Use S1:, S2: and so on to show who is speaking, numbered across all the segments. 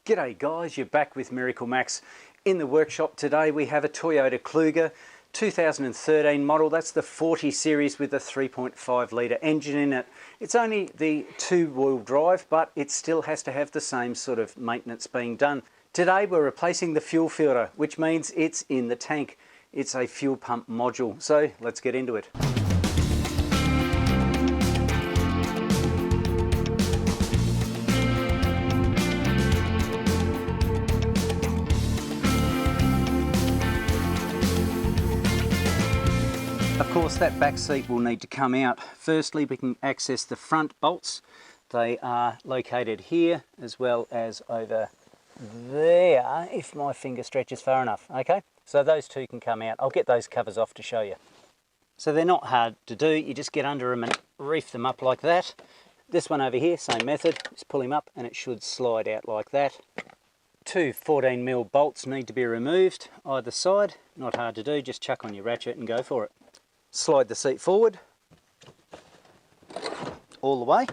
S1: G'day guys, you're back with MiracleMAX. In the workshop today we have a Toyota Kluger 2013 model. That's the 40 series with a 3.5 litre engine in it. It's only the two-wheel drive, but it still has to have the same sort of maintenance being done. Today we're replacing the fuel filter, which means it's in the tank. It's a fuel pump module, so let's get into it. Of course, that back seat will need to come out. Firstly, we can access the front bolts. They are located here as well as over there, if my finger stretches far enough. Okay, so those two can come out. I'll get those covers off to show you. So they're not hard to do. You just get under them and reef them up like that. This one over here, same method. Just pull him up and it should slide out like that. Two 14mm bolts need to be removed either side. Not hard to do, just chuck on your ratchet and go for it. Slide the seat forward all the way.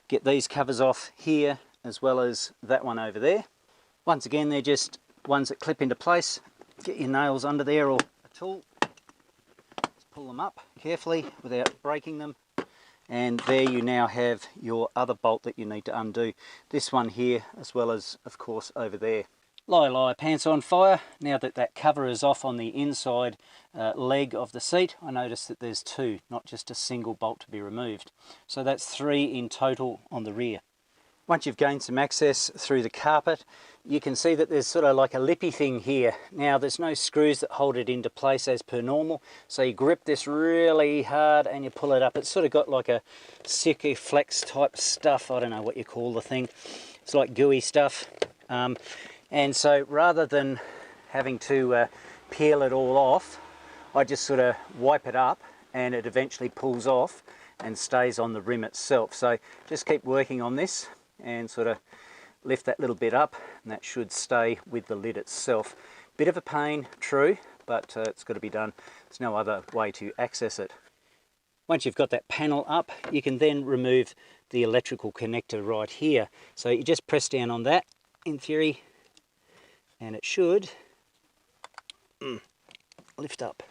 S1: Get these covers off here as well as that one over there. Once again, they're just ones that clip into place. Get your nails under there or a tool. Just pull them up carefully without breaking them. And there you now have your other bolt that you need to undo. This one here as well as, of course, over there. Liar, pants on fire. Now that that cover is off on the inside leg of the seat, I notice that there's two, not just a single bolt to be removed. So that's 3 in total on the rear. Once you've gained some access through the carpet, you can see that there's sort of like a lippy thing here. Now there's no screws that hold it into place as per normal, so you grip this really hard and you pull it up. It's sort of got like a Sikiflex type stuff. I don't know what you call the thing. It's like gooey stuff. And so rather than having to peel it all off, I just sort of wipe it up and it eventually pulls off and stays on the rim itself. So just keep working on this and sort of lift that little bit up and that should stay with the lid itself. Bit of a pain, true, but it's got to be done. There's no other way to access it. Once you've got that panel up, you can then remove the electrical connector right here. So you just press down on that, in theory, and it should lift up.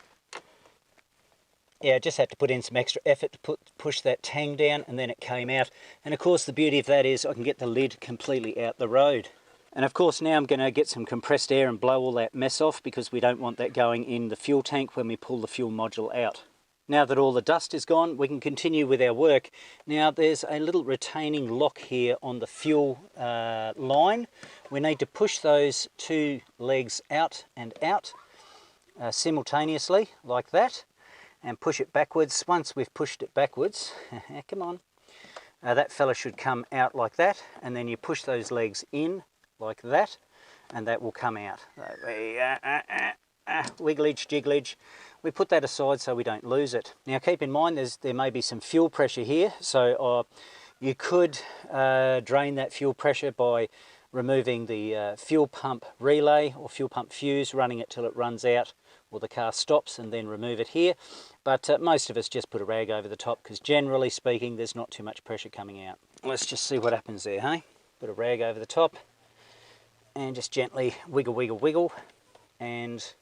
S1: Yeah, I just had to put in some extra effort to push that tang down, and then it came out. And of course the beauty of that is I can get the lid completely out the road. And of course now I'm going to get some compressed air and blow all that mess off, because we don't want that going in the fuel tank when we pull the fuel module out. Now that all the dust is gone, we can continue with our work. Now there's a little retaining lock here on the fuel line. We need to push those two legs out and out simultaneously like that, and push it backwards. Once we've pushed it backwards, come on, that fella should come out like that, and then you push those legs in like that, and that will come out. Wigglage, jigglage. We put that aside so we don't lose it. Now keep in mind there may be some fuel pressure here, so you could drain that fuel pressure by removing the fuel pump relay or fuel pump fuse, running it till it runs out or the car stops, and then remove it here. But most of us just put a rag over the top, because generally speaking there's not too much pressure coming out. Let's just see what happens there, hey? Put a rag over the top and just gently wiggle, wiggle, wiggle, and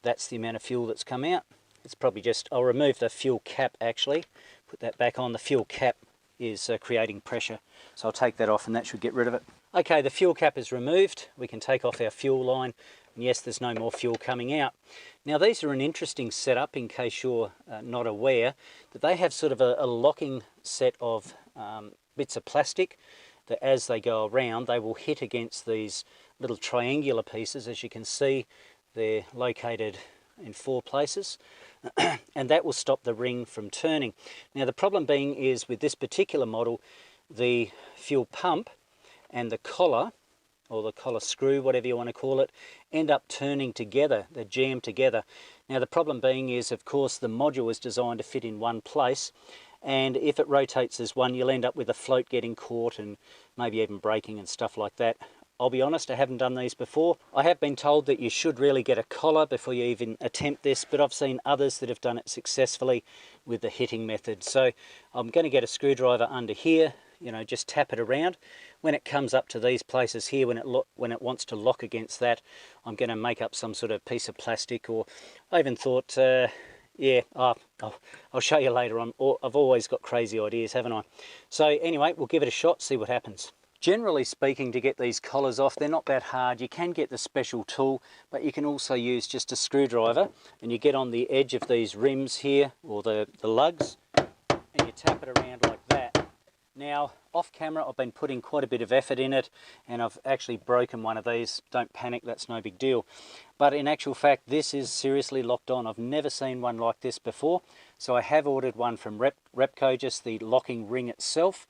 S1: that's the amount of fuel that's come out. It's probably just, I'll remove the fuel cap actually, put that back on. The fuel cap is creating pressure, so I'll take that off and that should get rid of it. Okay, the fuel cap is removed. We can take off our fuel line, and yes, there's no more fuel coming out. Now these are an interesting setup, in case you're not aware, that they have sort of a locking set of bits of plastic that as they go around they will hit against these little triangular pieces. As you can see, they're located in 4 places, and that will stop the ring from turning. Now the problem being is with this particular model, the fuel pump and the collar, or the collar screw, whatever you want to call it, end up turning together. They're jammed together. Now the problem being is, of course, the module is designed to fit in one place, and if it rotates as one, you'll end up with a float getting caught and maybe even breaking and stuff like that. I'll be honest, I haven't done these before. I have been told that you should really get a collar before you even attempt this, but I've seen others that have done it successfully with the hitting method. So I'm going to get a screwdriver under here, you know, just tap it around. When it comes up to these places here, when it wants to lock against that, I'm going to make up some sort of piece of plastic, or I even thought, yeah, I'll show you later on. I've always got crazy ideas, haven't I? So anyway, we'll give it a shot, see what happens. Generally speaking, to get these collars off, they're not that hard. You can get the special tool, but you can also use just a screwdriver, and you get on the edge of these rims here, or the lugs, and you tap it around like that. Now, off camera, I've been putting quite a bit of effort in it, and I've actually broken one of these. Don't panic, that's no big deal. But in actual fact, this is seriously locked on. I've never seen one like this before. So I have ordered one from Repco, just the locking ring itself,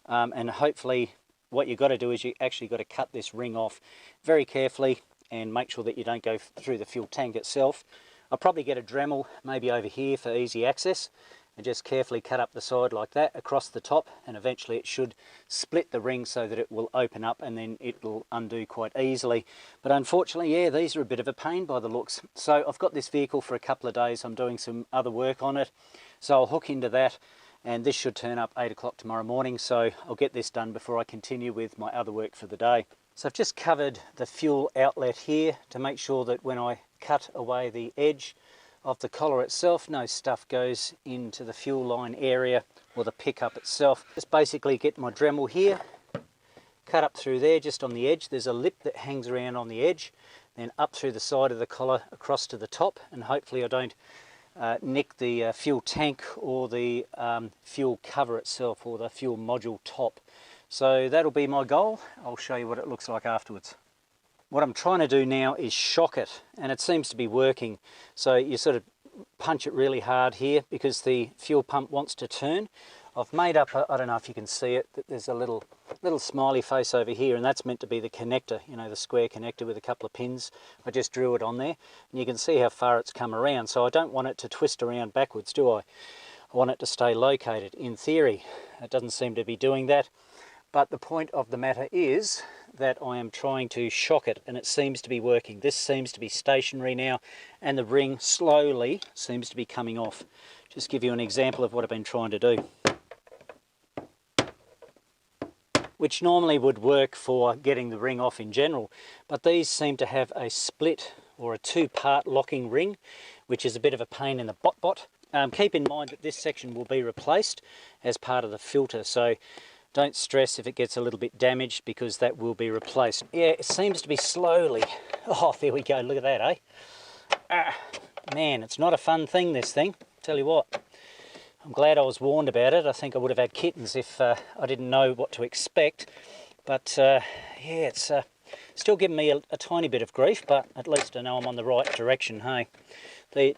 S1: and hopefully what you've got to do is you actually got to cut this ring off very carefully and make sure that you don't go through the fuel tank itself. I'll probably get a Dremel maybe over here for easy access, and just carefully cut up the side like that across the top, and eventually it should split the ring so that it will open up and then it will undo quite easily. But unfortunately, yeah, these are a bit of a pain by the looks. So I've got this vehicle for a couple of days. I'm doing some other work on it, so I'll hook into that, and this should turn up 8 o'clock tomorrow morning, so I'll get this done before I continue with my other work for the day. So I've just covered the fuel outlet here to make sure that when I cut away the edge of the collar itself, no stuff goes into the fuel line area or the pickup itself. Just basically get my Dremel here, cut up through there just on the edge. There's a lip that hangs around on the edge, then up through the side of the collar across to the top, and hopefully I don't nick the fuel tank or the fuel cover itself, or the fuel module top. So that'll be my goal. I'll show you what it looks like afterwards. What I'm trying to do now is shock it, and it seems to be working. So you sort of punch it really hard here because the fuel pump wants to turn. I've made up, I don't know if you can see it, that there's a little smiley face over here, and that's meant to be the connector, you know, the square connector with a couple of pins. I just drew it on there, and you can see how far it's come around. So I don't want it to twist around backwards, do I? I want it to stay located, in theory. It doesn't seem to be doing that. But the point of the matter is that I am trying to shock it, and it seems to be working. This seems to be stationary now, and the ring slowly seems to be coming off. Just give you an example of what I've been trying to do, which normally would work for getting the ring off in general, but these seem to have a split or a two-part locking ring, which is a bit of a pain in the bot. Keep in mind that this section will be replaced as part of the filter, so don't stress if it gets a little bit damaged, because that will be replaced. Yeah, it seems to be slowly. Oh, there we go. Look at that, eh? Man, it's not a fun thing, this thing. Tell you what. I'm glad I was warned about it. I think I would have had kittens if I didn't know what to expect. But yeah, it's still giving me a tiny bit of grief, but at least I know I'm on the right direction, hey?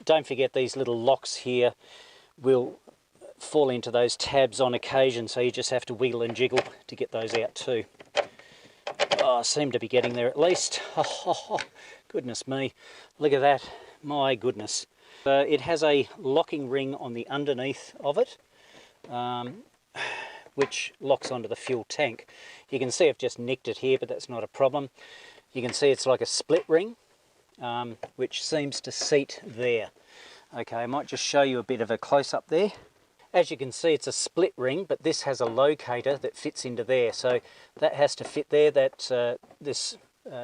S1: Don't forget, these little locks here will fall into those tabs on occasion, so you just have to wiggle and jiggle to get those out too. Oh, I seem to be getting there at least. Oh, goodness me, look at that, my goodness. It has a locking ring on the underneath of it, which locks onto the fuel tank. You can see I've just nicked it here, but that's not a problem. You can see it's like a split ring, which seems to seat there. Okay, I might just show you a bit of a close-up there. As you can see, it's a split ring, but this has a locator that fits into there. So that has to fit there. That this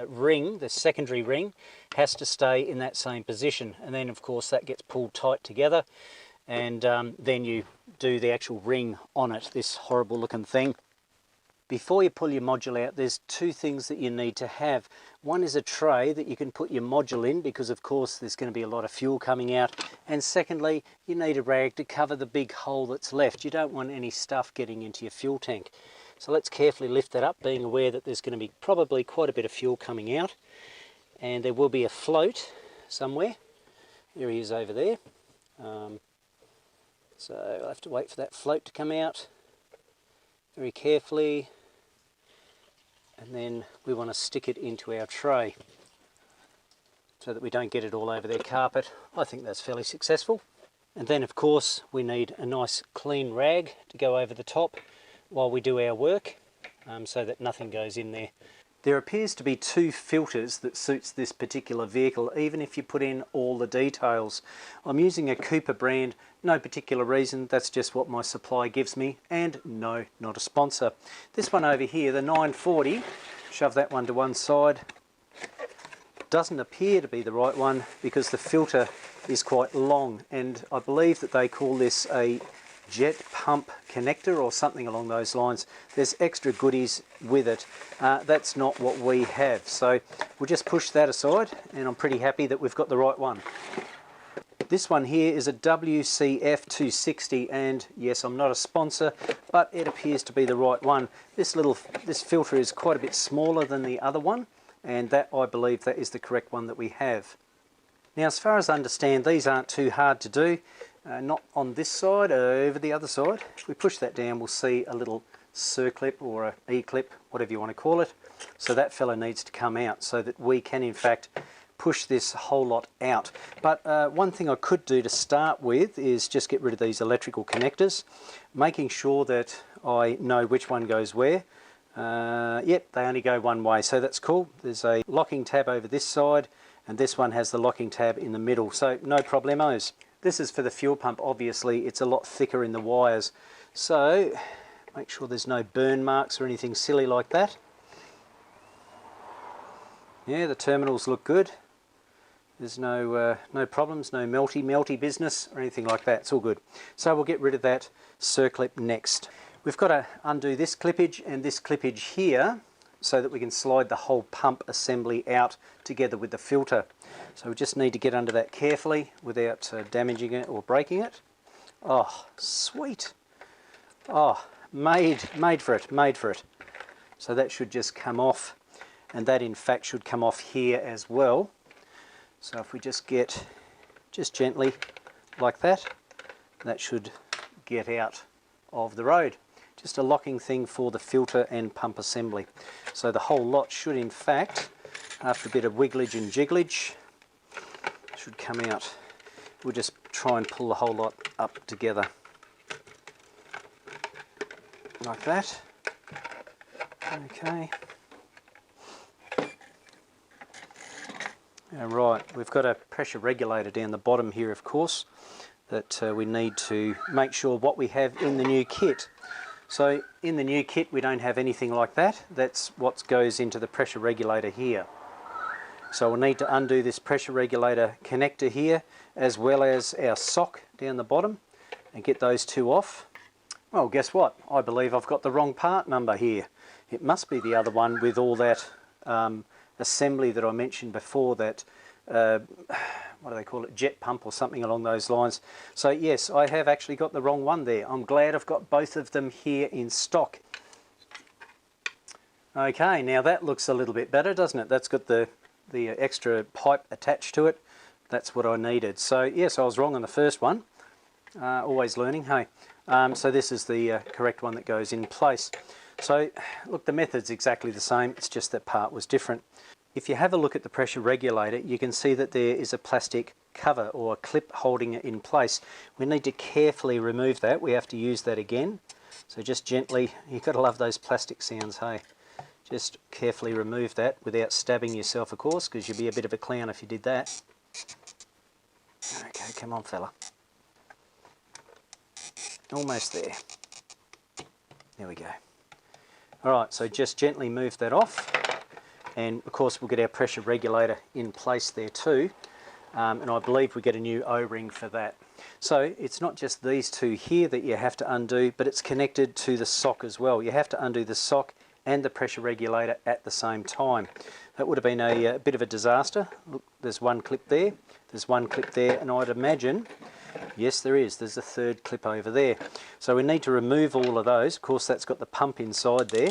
S1: ring, the secondary ring, has to stay in that same position. And then, of course, that gets pulled tight together. And then you do the actual ring on it, this horrible looking thing. Before you pull your module out, there's two things that you need to have. One is a tray that you can put your module in, because of course there's going to be a lot of fuel coming out. And secondly, you need a rag to cover the big hole that's left. You don't want any stuff getting into your fuel tank. So let's carefully lift that up, being aware that there's going to be probably quite a bit of fuel coming out. And there will be a float somewhere. Here he is over there. So I'll have to wait for that float to come out very carefully. And then we want to stick it into our tray so that we don't get it all over their carpet. I think that's fairly successful. And then, of course, we need a nice clean rag to go over the top while we do our work, so that nothing goes in there. There appears to be two filters that suits this particular vehicle, even if you put in all the details. I'm using a Cooper brand, no particular reason, that's just what my supply gives me, and no, not a sponsor. This one over here, the 940, shove that one to one side, doesn't appear to be the right one because the filter is quite long, and I believe that they call this a jet pump connector or something along those lines. There's extra goodies with it. That's not what we have, so we'll just push that aside, and I'm pretty happy that we've got the right one. This one here is a WCF 260, and yes, I'm not a sponsor, but it appears to be the right one. This filter is quite a bit smaller than the other one, and that, I believe, that is the correct one that we have. Now, as far as I understand, these aren't too hard to do. Not on this side, over the other side. If we push that down, we'll see a little circlip or a E-clip, whatever you want to call it. So that fella needs to come out so that we can, in fact, push this whole lot out. But one thing I could do to start with is just get rid of these electrical connectors, making sure that I know which one goes where. Yep, they only go one way, so that's cool. There's a locking tab over this side, and this one has the locking tab in the middle, so no problemos. This is for the fuel pump, obviously. It's a lot thicker in the wires, so make sure there's no burn marks or anything silly like that. Yeah, the terminals look good. There's no problems, no melty business or anything like that. It's all good. So we'll get rid of that circlip next. We've got to undo this clippage and this clippage here so that we can slide the whole pump assembly out together with the filter. So we just need to get under that carefully without damaging it or breaking it. Oh, sweet. Oh, made for it. So that should just come off, and that in fact should come off here as well. So if we just get gently like that, that should get out of the road. Just a locking thing for the filter and pump assembly. So the whole lot should, in fact, after a bit of wigglage and jigglage, should come out. We'll just try and pull the whole lot up together like that. Okay. Alright, we've got a pressure regulator down the bottom here, of course, that we need to make sure what we have in the new kit. So in the new kit we don't have anything like that. That's what goes into the pressure regulator here. So we'll need to undo this pressure regulator connector here, as well as our sock down the bottom, and get those two off. Well, guess what? I believe I've got the wrong part number here. It must be the other one with all that assembly that I mentioned before, that what do they call it, jet pump or something along those lines. So yes, I have actually got the wrong one there. I'm glad I've got both of them here in stock. Okay, now that looks a little bit better, doesn't it? That's got the extra pipe attached to it. That's what I needed. So yes, I was wrong on the first one. Always learning, hey. So this is the correct one that goes in place. So look, the method's exactly the same, it's just that part was different. If you have a look at the pressure regulator, you can see that there is a plastic cover or a clip holding it in place. We need to carefully remove that. We have to use that again. So just gently, you've got to love those plastic sounds, hey. Just carefully remove that without stabbing yourself, of course, because you'd be a bit of a clown if you did that. Okay, come on, fella. Almost there. There we go. Alright, so just gently move that off. And of course we'll get our pressure regulator in place there too, and I believe we get a new O-ring for that. So it's not just these two here that you have to undo, but it's connected to the sock as well. You have to undo the sock and the pressure regulator at the same time. That would have been a bit of a disaster. Look, there's one clip there, there's one clip there, and I'd imagine, yes there is, there's a third clip over there. So we need to remove all of those. Of course that's got the pump inside there.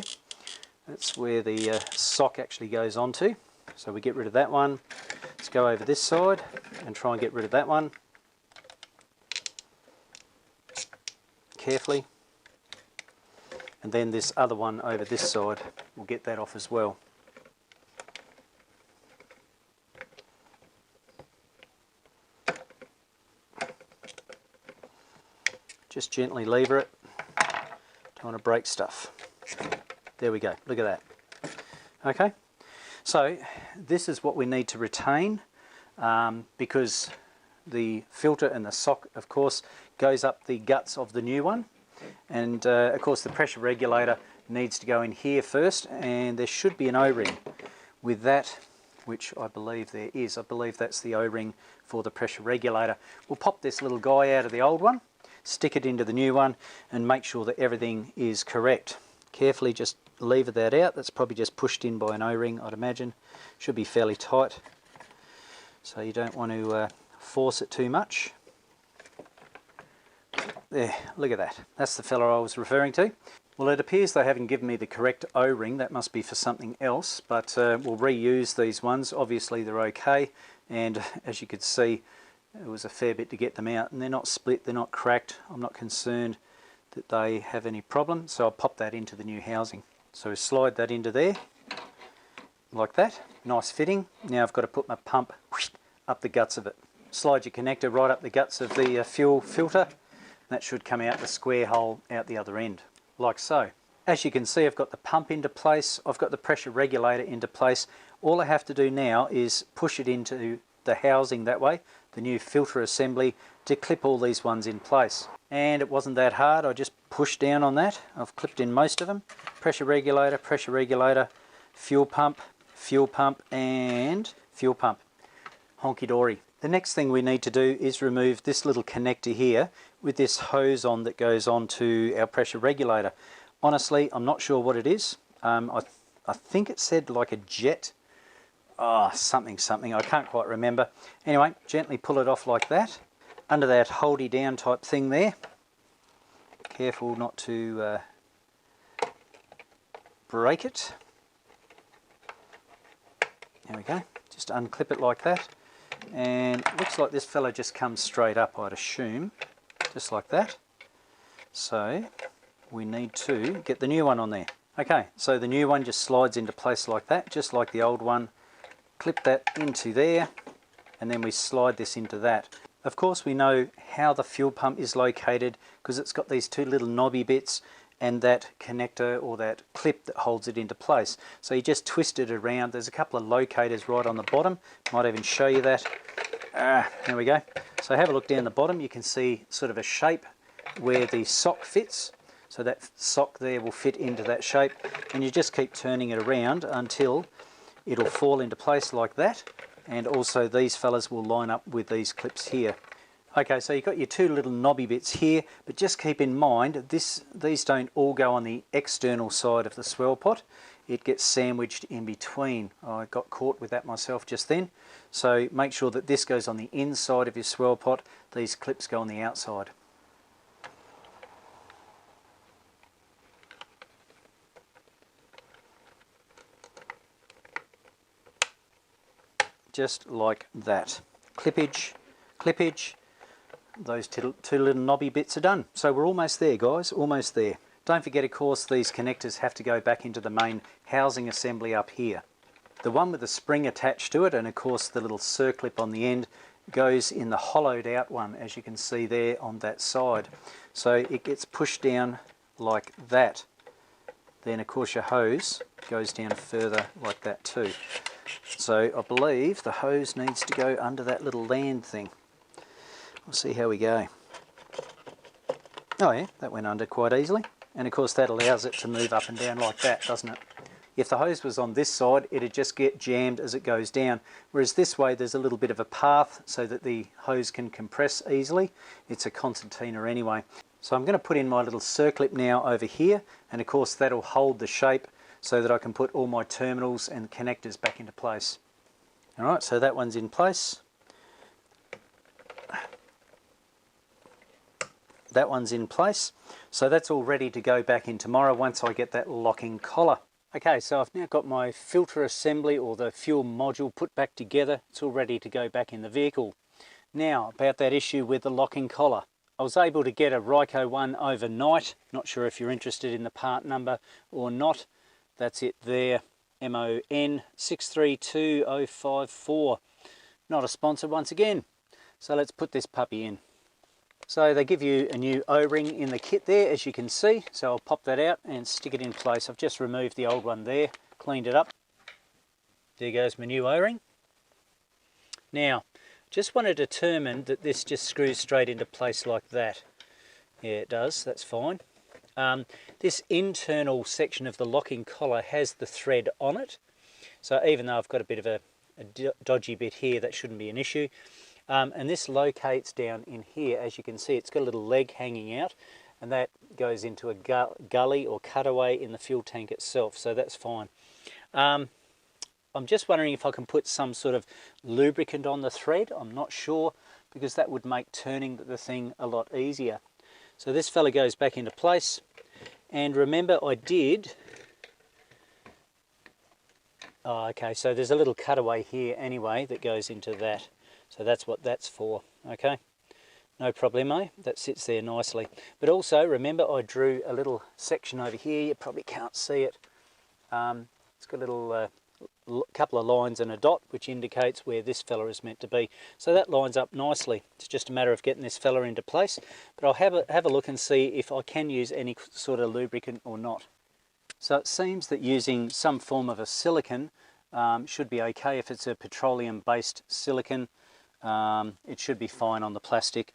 S1: That's where the sock actually goes onto. So we get rid of that one. Let's go over this side and try and get rid of that one. Carefully. And then this other one over this side, we'll get that off as well. Just gently lever it. Don't want to break stuff. There we go, look at that. Okay, so this is what we need to retain, because the filter and the sock, of course, goes up the guts of the new one, and of course the pressure regulator needs to go in here first, and there should be an O-ring with that, which I believe there is. I believe that's the O-ring for the pressure regulator. We'll pop this little guy out of the old one, stick it into the new one, and make sure that everything is correct. Carefully just lever that out. That's probably just pushed in by an O-ring, I'd imagine. Should be fairly tight, so you don't want to force it too much. There, look at that. That's the fella I was referring to. Well, it appears they haven't given me the correct O-ring. That must be for something else, but we'll reuse these ones. Obviously they're okay, and as you could see, it was a fair bit to get them out, and they're not split, they're not cracked. I'm not concerned that they have any problem, so I'll pop that into the new housing. So slide that into there, like that. Nice fitting. Now I've got to put my pump up the guts of it. Slide your connector right up the guts of the fuel filter. That should come out the square hole out the other end, like so. As you can see, I've got the pump into place, I've got the pressure regulator into place. All I have to do now is push it into the housing that way, the new filter assembly, to clip all these ones in place. And it wasn't that hard, I just pushed down on that. I've clipped in most of them. Pressure regulator, fuel pump, and fuel pump. Honky dory. The next thing we need to do is remove this little connector here with this hose on that goes on to our pressure regulator. Honestly, I'm not sure what it is. I think it said like a jet, something, I can't quite remember. Anyway, gently pull it off like that, under that holdy down type thing there. Careful not to break it. There we go, just unclip it like that. And it looks like this fella just comes straight up, I'd assume, just like that. So we need to get the new one on there. Okay, so the new one just slides into place like that, just like the old one. Clip that into there, and then we slide this into that. Of course, we know how the fuel pump is located because it's got these two little knobby bits and that connector or that clip that holds it into place. So you just twist it around. There's a couple of locators right on the bottom. Might even show you that. There we go. So have a look down the bottom. You can see sort of a shape where the sock fits. So that sock there will fit into that shape, and you just keep turning it around until it'll fall into place like that. And also these fellas will line up with these clips here. Okay, so you've got your two little knobby bits here, but just keep in mind these don't all go on the external side of the swell pot. It gets sandwiched in between. I got caught with that myself just then. So make sure that this goes on the inside of your swell pot, these clips go on the outside. Just like that. Clippage, those two little knobby bits are done. So we're almost there, guys, almost there. Don't forget, of course, these connectors have to go back into the main housing assembly up here. The one with the spring attached to it, and of course the little circlip on the end, goes in the hollowed out one, as you can see there on that side. So it gets pushed down like that. Then of course your hose goes down further like that too. So I believe the hose needs to go under that little land thing. We'll see how we go. Oh yeah, that went under quite easily. And of course that allows it to move up and down like that, doesn't it? If the hose was on this side, it'd just get jammed as it goes down. Whereas this way there's a little bit of a path so that the hose can compress easily. It's a concertina anyway. So I'm going to put in my little circlip now over here, and of course that'll hold the shape so that I can put all my terminals and connectors back into place. Alright, so that one's in place. That one's in place. So that's all ready to go back in tomorrow once I get that locking collar. Okay, so I've now got my filter assembly or the fuel module put back together. It's all ready to go back in the vehicle. Now, about that issue with the locking collar. I was able to get a Ryco one overnight. Not sure if you're interested in the part number or not. That's it there, MON 632054. Not a sponsor once again. So let's put this puppy in. So they give you a new O-ring in the kit there, as you can see. So I'll pop that out and stick it in place. I've just removed the old one there, cleaned it up. There goes my new O-ring. Now, just want to determine that this just screws straight into place like that. Yeah, it does, that's fine. This internal section of the locking collar has the thread on it. So even though I've got a bit of a dodgy bit here, that shouldn't be an issue. And this locates down in here. As you can see, it's got a little leg hanging out, and that goes into a gully or cutaway in the fuel tank itself, so that's fine. I'm just wondering if I can put some sort of lubricant on the thread. I'm not sure, because that would make turning the thing a lot easier. So this fella goes back into place, and remember I did... Oh, okay, so there's a little cutaway here anyway that goes into that. So that's what that's for, okay? No problemo, that sits there nicely. But also, remember I drew a little section over here. You probably can't see it. It's got a little couple of lines and a dot, which indicates where this fella is meant to be. So that lines up nicely. It's just a matter of getting this fella into place. But I'll have a look and see if I can use any sort of lubricant or not. So it seems that using some form of a silicone should be okay. If it's a petroleum-based silicone, it should be fine on the plastic.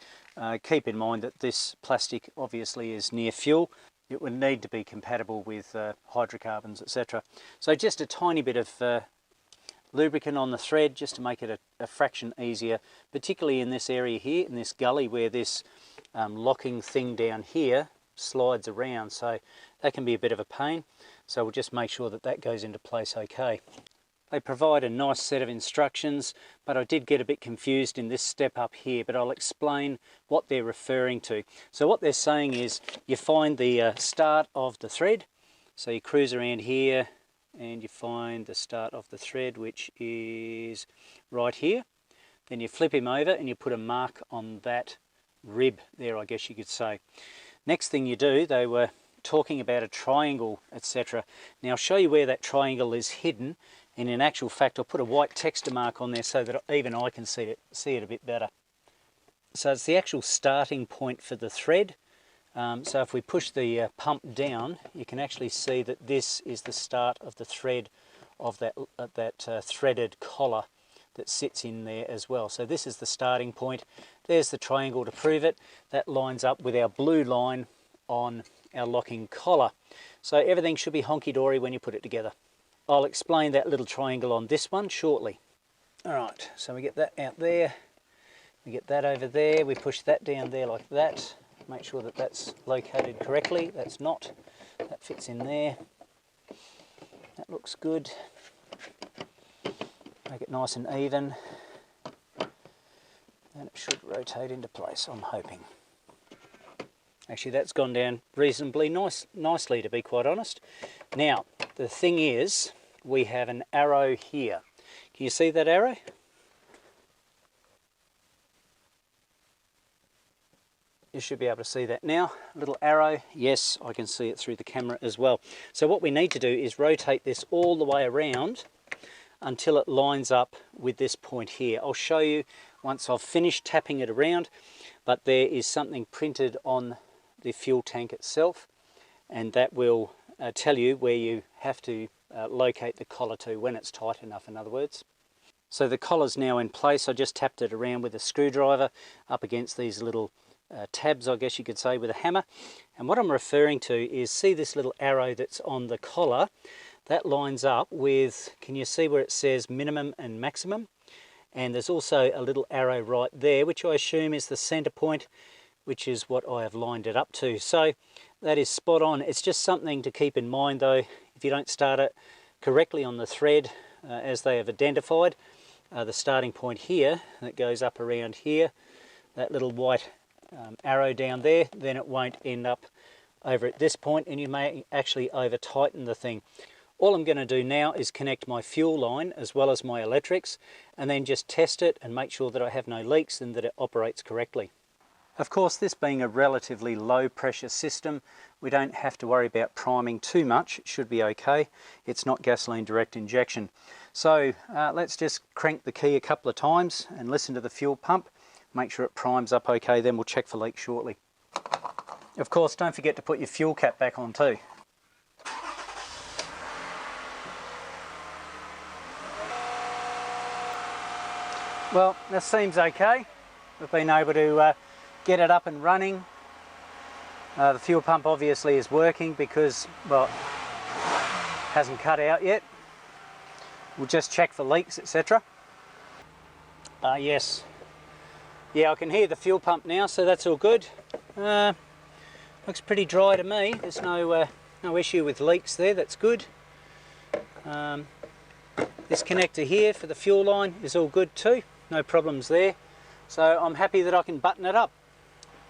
S1: Keep in mind that this plastic obviously is near fuel. It would need to be compatible with hydrocarbons, etc. So just a tiny bit of lubricant on the thread just to make it a fraction easier, particularly in this area here, in this gully where this locking thing down here slides around, so that can be a bit of a pain. So we'll just make sure that that goes into place okay. They provide a nice set of instructions, but I did get a bit confused in this step up here, but I'll explain what they're referring to. So what they're saying is you find the start of the thread, so you cruise around here and you find the start of the thread, which is right here. Then you flip him over and you put a mark on that rib there, I guess you could say. Next thing you do, they were talking about a triangle, etc. Now I'll show you where that triangle is hidden, and in actual fact I'll put a white texture mark on there so that even I can see it a bit better. So it's the actual starting point for the thread. So if we push the pump down, you can actually see that this is the start of the thread of that threaded collar that sits in there as well. So this is the starting point. There's the triangle to prove it. That lines up with our blue line on our locking collar. So everything should be honky-dory when you put it together. I'll explain that little triangle on this one shortly. Alright, so we get that out there, we get that over there, we push that down there like that, make sure that that's located correctly. That's not, that fits in there, that looks good. Make it nice and even, and it should rotate into place, I'm hoping. Actually, that's gone down reasonably nicely, to be quite honest. Now, the thing is, we have an arrow here. Can you see that arrow? You should be able to see that now. A little arrow. Yes, I can see it through the camera as well. So what we need to do is rotate this all the way around until it lines up with this point here. I'll show you once I've finished tapping it around, but there is something printed on the fuel tank itself, and that will tell you where you have to locate the collar to, when it's tight enough, in other words. So the collar's now in place. I just tapped it around with a screwdriver up against these little tabs, I guess you could say, with a hammer. And what I'm referring to is, see this little arrow that's on the collar? That lines up with, can you see where it says minimum and maximum? And there's also a little arrow right there, which I assume is the center point, which is what I have lined it up to. So that is spot on. It's just something to keep in mind though, if you don't start it correctly on the thread as they have identified, the starting point here that goes up around here, that little white arrow down there, then it won't end up over at this point, and you may actually over tighten the thing. All I'm going to do now is connect my fuel line as well as my electrics, and then just test it and make sure that I have no leaks and that it operates correctly. Of course, this being a relatively low pressure system, we don't have to worry about priming too much. It should be okay. It's not gasoline direct injection. So let's just crank the key a couple of times and listen to the fuel pump. Make sure it primes up okay, then we'll check for leaks shortly. Of course, don't forget to put your fuel cap back on too. Well, this seems okay. We've been able to get it up and running. The fuel pump obviously is working because, well, hasn't cut out yet. We'll just check for leaks, etc. Yes. Yeah, I can hear the fuel pump now, so that's all good. Looks pretty dry to me. There's no issue with leaks there, that's good. This connector here for the fuel line is all good too, no problems there. So I'm happy that I can button it up.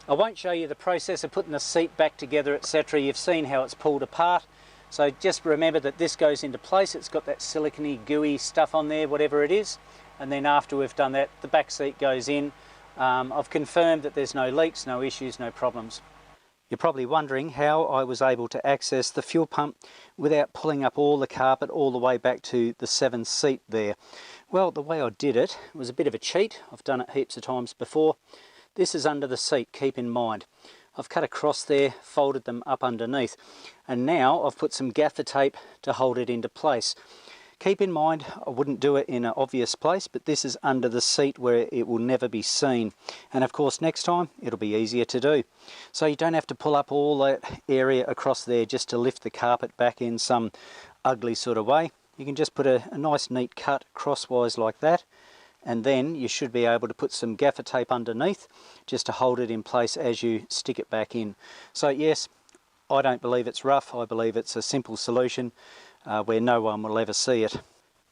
S1: I won't show you the process of putting the seat back together, etc. You've seen how it's pulled apart. So just remember that this goes into place. It's got that silicone-y, gooey stuff on there, whatever it is. And then after we've done that, the back seat goes in. I've confirmed that there's no leaks, no issues, no problems. You're probably wondering how I was able to access the fuel pump without pulling up all the carpet all the way back to the 7th seat there. Well, the way I did it was a bit of a cheat. I've done it heaps of times before. This is under the seat, keep in mind. I've cut across there, folded them up underneath, and now I've put some gaffer tape to hold it into place. Keep in mind, I wouldn't do it in an obvious place, but this is under the seat where it will never be seen. And of course, next time, it'll be easier to do. So you don't have to pull up all that area across there just to lift the carpet back in some ugly sort of way. You can just put a nice neat cut crosswise like that, and then you should be able to put some gaffer tape underneath just to hold it in place as you stick it back in. So yes, I don't believe it's rough. I believe it's a simple solution where no one will ever see it.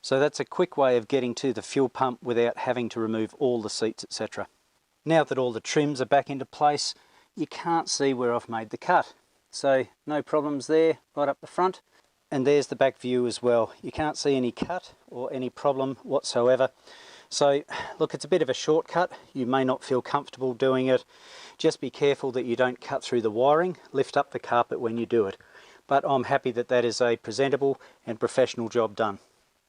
S1: So that's a quick way of getting to the fuel pump without having to remove all the seats, etc. Now that all the trims are back into place, you can't see where I've made the cut. So no problems there, right up the front. And there's the back view as well. You can't see any cut or any problem whatsoever. So look, it's a bit of a shortcut. You may not feel comfortable doing it. Just be careful that you don't cut through the wiring. Lift up the carpet when you do it. But I'm happy that that is a presentable and professional job done.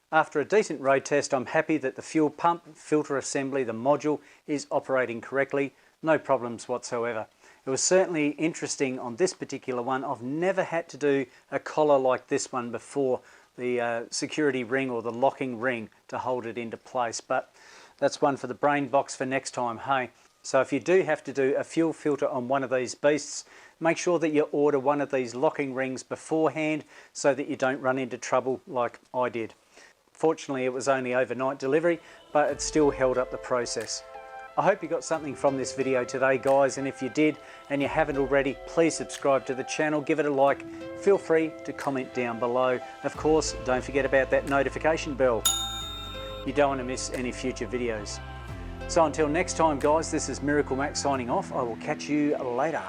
S1: After a decent road test, I'm happy that the fuel pump, filter assembly, the module is operating correctly. No problems whatsoever. It was certainly interesting on this particular one. I've never had to do a collar like this one before, the security ring or the locking ring to hold it into place. But that's one for the brain box for next time, hey? So if you do have to do a fuel filter on one of these beasts, make sure that you order one of these locking rings beforehand so that you don't run into trouble like I did. Fortunately, it was only overnight delivery, but it still held up the process. I hope you got something from this video today, guys, and if you did and you haven't already, please subscribe to the channel, give it a like, feel free to comment down below. Of course, don't forget about that notification bell. You don't want to miss any future videos. So until next time, guys, this is MiracleMAX signing off. I will catch you later.